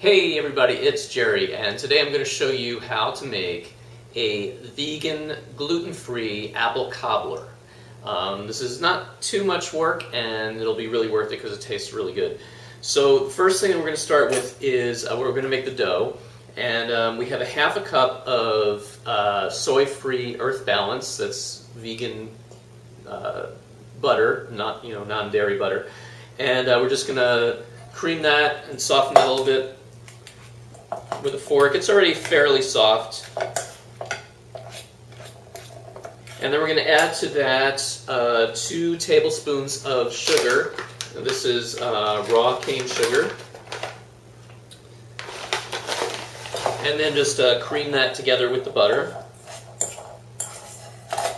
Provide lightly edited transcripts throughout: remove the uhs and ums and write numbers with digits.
Hey everybody, it's Jerry, and today I'm going to show you how to make a vegan, gluten-free apple cobbler. This is not too much work, and it'll be really worth it because it tastes really good. So the first thing that we're going to start with is we're going to make the dough, and we have a half a cup of soy-free Earth Balance. That's vegan butter, not non-dairy butter, and we're just going to cream that and soften that a little bit with a fork. It's already fairly soft. And then we're going to add to that 2 tablespoons of sugar. And this is raw cane sugar. And then just cream that together with the butter.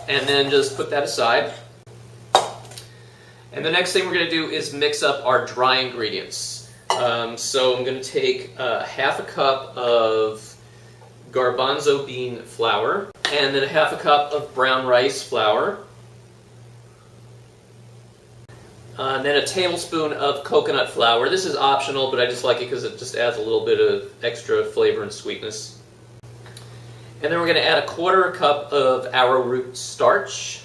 And then just put that aside. And the next thing we're going to do is mix up our dry ingredients. So I'm going to take half a cup of garbanzo bean flour, and then half a cup of brown rice flour, and then a tablespoon of coconut flour. This is optional, but I just like it because it just adds a little bit of extra flavor and sweetness. And then we're going to add a quarter cup of arrowroot starch.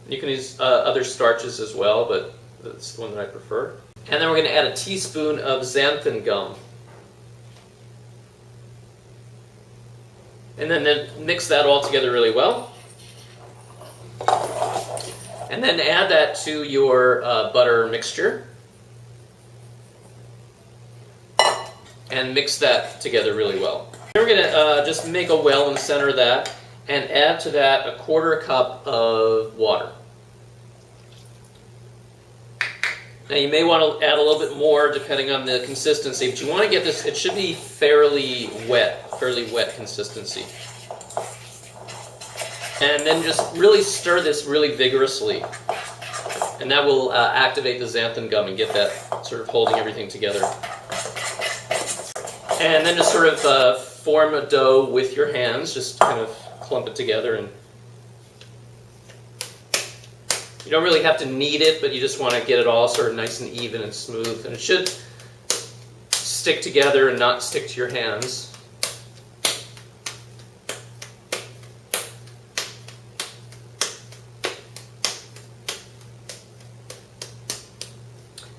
You can use other starches as well, but that's the one that I prefer. And then we're going to add a teaspoon of xanthan gum. And then mix that all together really well. And then add that to your butter mixture. And mix that together really well. Then we're going to just make a well in the center of that and add to that a quarter cup of water. Now you may want to add a little bit more depending on the consistency, but you want to get this, it should be fairly wet consistency. And then just really stir this really vigorously. And that will activate the xanthan gum and get that sort of holding everything together. And then just sort of form a dough with your hands, just kind of clump it together. And you don't really have to knead it, but you just want to get it all sort of nice and even and smooth. And it should stick together and not stick to your hands.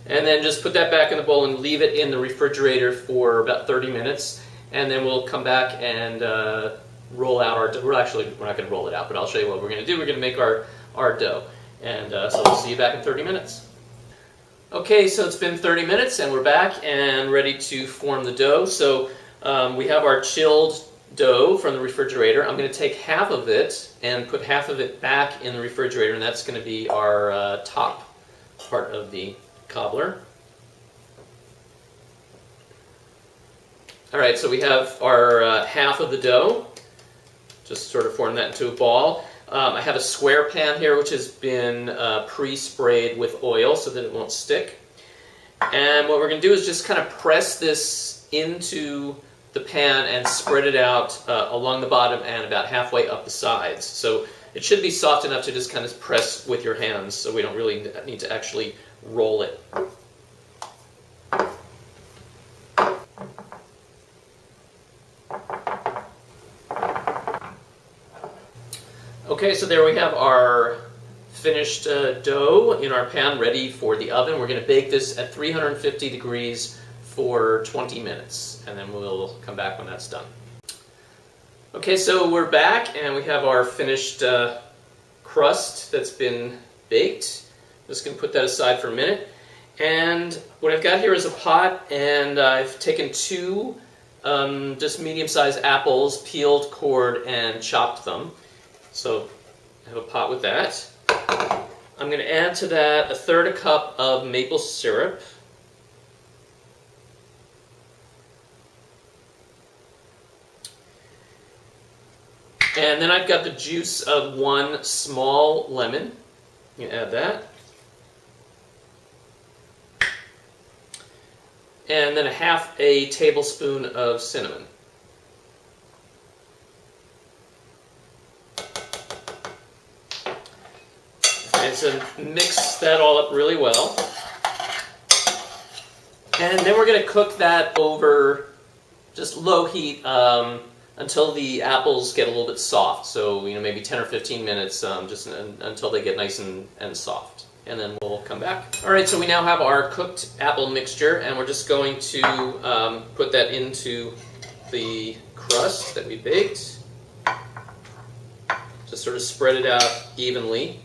And then just put that back in the bowl and leave it in the refrigerator for about 30 minutes. And then we'll come back and roll out our dough. We're not going to roll it out, but I'll show you what we're going to do. We're going to make our dough. And so we'll see you back in 30 minutes. Okay, so it's been 30 minutes and we're back and ready to form the dough. So we have our chilled dough from the refrigerator. I'm going to take half of it and put half of it back in the refrigerator, and that's going to be our top part of the cobbler. Alright, so we have our half of the dough. Just sort of form that into a ball. I have a square pan here which has been pre-sprayed with oil so that it won't stick. And what we're going to do is just kind of press this into the pan and spread it out along the bottom and about halfway up the sides. So it should be soft enough to just kind of press with your hands, so we don't really need to actually roll it. Okay, so there we have our finished dough in our pan ready for the oven. We're going to bake this at 350 degrees for 20 minutes, and then we'll come back when that's done. Okay, so we're back and we have our finished crust that's been baked. I'm just going to put that aside for a minute. And what I've got here is a pot, and I've taken 2 just medium-sized apples, peeled, cored, and chopped them. So I have a pot with that. I'm going to add to that 1/3 cup of maple syrup. And then I've got the juice of 1 small lemon. You can add that. And then a half a tablespoon of cinnamon. And so mix that all up really well. And then we're going to cook that over just low heat until the apples get a little bit soft. So, maybe 10 or 15 minutes, just until they get nice and soft. And then we'll come back. All right, so we now have our cooked apple mixture, and we're just going to put that into the crust that we baked. Just sort of spread it out evenly.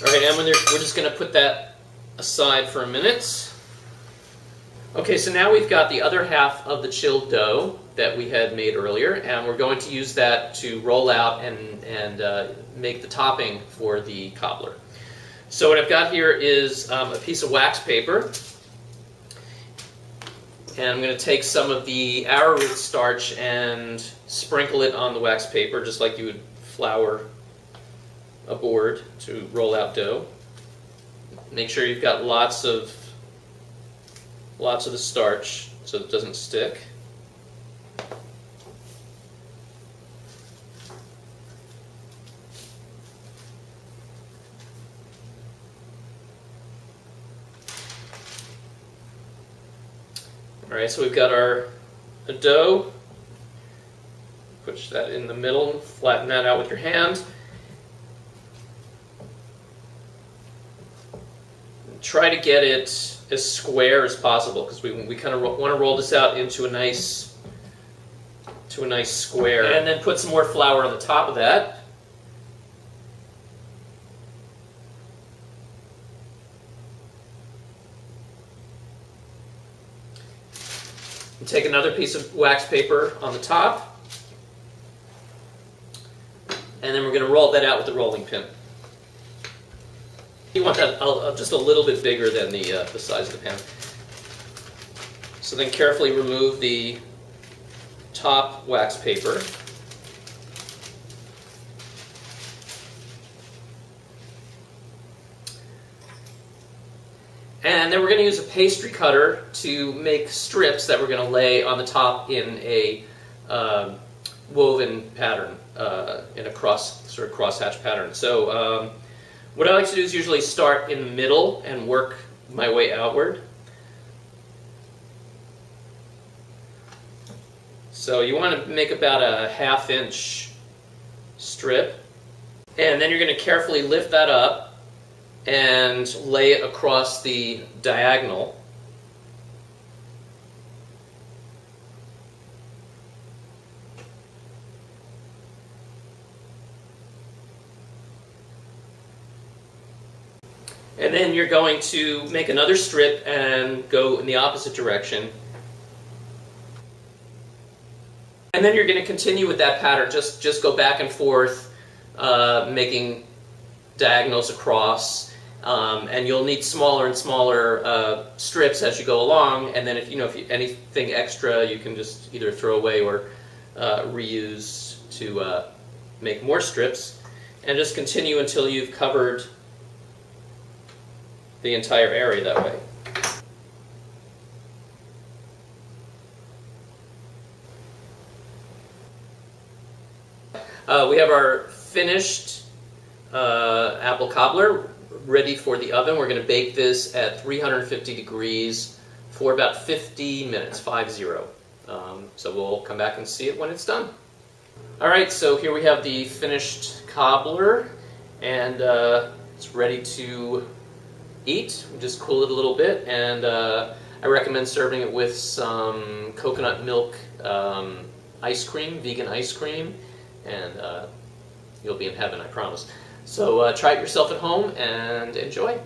All right, and we're just going to put that aside for a minute. Okay, so now we've got the other half of the chilled dough that we had made earlier, and we're going to use that to roll out and make the topping for the cobbler. So what I've got here is a piece of wax paper, and I'm going to take some of the arrowroot starch and sprinkle it on the wax paper, just like you would flour a board to roll out dough. Make sure you've got lots of the starch so it doesn't stick. All right, so we've got our dough. Push that in the middle and flatten that out with your hand. Try to get it as square as possible, because we kind of want to roll this out into a nice square, and then put some more flour on the top of that. And take another piece of wax paper on the top, and then we're going to roll that out with the rolling pin. You want that just a little bit bigger than the size of the pan. So then carefully remove the top wax paper. And then we're going to use a pastry cutter to make strips that we're going to lay on the top in a woven pattern, in a crosshatch pattern. So what I like to do is usually start in the middle and work my way outward. So you want to make about a 1/2 inch strip, and then you're going to carefully lift that up and lay it across the diagonal. And then you're going to make another strip and go in the opposite direction. And then you're going to continue with that pattern. Just go back and forth, making diagonals across. And you'll need smaller and smaller strips as you go along. And then if anything extra, you can just either throw away or reuse to make more strips. And just continue until you've covered the entire area that way. We have our finished apple cobbler ready for the oven. We're going to bake this at 350 degrees for about 50 minutes, 50. So we'll come back and see it when it's done. All right, so here we have the finished cobbler, and it's ready to eat. We just cool it a little bit, and I recommend serving it with some coconut milk ice cream, vegan ice cream, and you'll be in heaven, I promise. So try it yourself at home and enjoy.